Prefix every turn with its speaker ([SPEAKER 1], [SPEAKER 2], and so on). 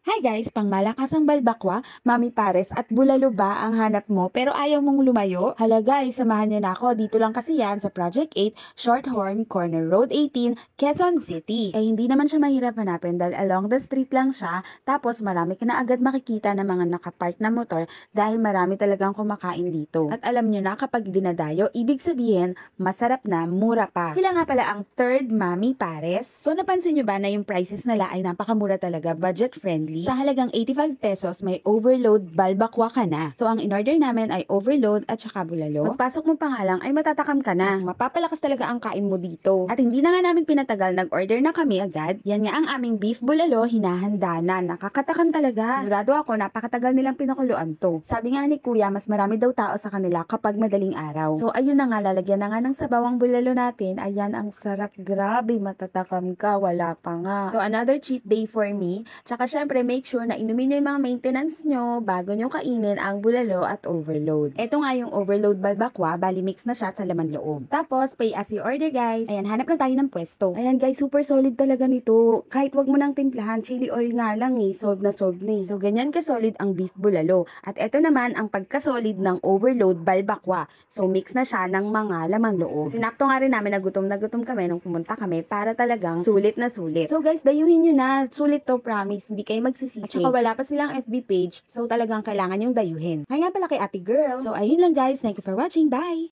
[SPEAKER 1] Hi guys, pangmalakasang balbakwa, Mami Pares at bulalo ba ang hanap mo pero ayaw mong lumayo? Hala guys, samahan niyo na ako. Dito lang kasi yan sa Project 8, Shorthorn, Corner Road 18, Quezon City. Eh hindi naman siya mahirap hanapin dahil along the street lang siya. Tapos marami ka na agad makikita ng mga nakapark na motor dahil marami talagang kumakain dito. At alam niyo na kapag dinadayo, ibig sabihin masarap na, mura pa. Sila nga pala ang third Mami Pares. So napansin niyo ba na yung prices nila ay napakamura talaga, budget friendly? Sa halagang 85 pesos, may overload balbakwa ka na. So, ang in-order namin ay overload at saka bulalo. Pagpasok mo pa nga lang ay matatakam ka na. Mapapalakas talaga ang kain mo dito. At hindi na nga namin pinatagal, nag-order na kami agad. Yan nga ang aming beef bulalo, hinahanda na. Nakakatakam talaga. Sigurado ako, napakatagal nilang pinakuluan to. Sabi nga ni Kuya, mas marami daw tao sa kanila kapag madaling araw. So, ayun na nga, lalagyan na nga ng sabawang bulalo natin. Ayan, ang sarap. Grabe, matatakam ka. Wala pa nga. So, another cheat day for me. Tsaka syempre, make sure na inumin nyo yung mga maintenance nyo bago nyo kainin ang bulalo at overload. Ito nga yung overload balbakwa, bali mix na siya sa laman loob. Tapos, pay as you order guys. Ayan, hanap na tayo ng pwesto. Ayan guys, super solid talaga nito. Kahit wag mo nang timplahan, chili oil nga lang eh. Solve na solve na eh. So, ganyan ka-solid ang beef bulalo. At ito naman ang pagka-solid ng overload balbakwa. So, mix na siya ng mga lamang loob. Sinakto nga rin namin na gutom kami nung pumunta kami para talagang sulit na sulit. So guys, dayuhin nyo na. Sulit to, promise. Hindi kayo magsisisi. At saka wala pa silang FB page. So talagang kailangan yung dayuhin. Kaya nga pala kay ate girl. So ayun lang guys. Thank you for watching. Bye!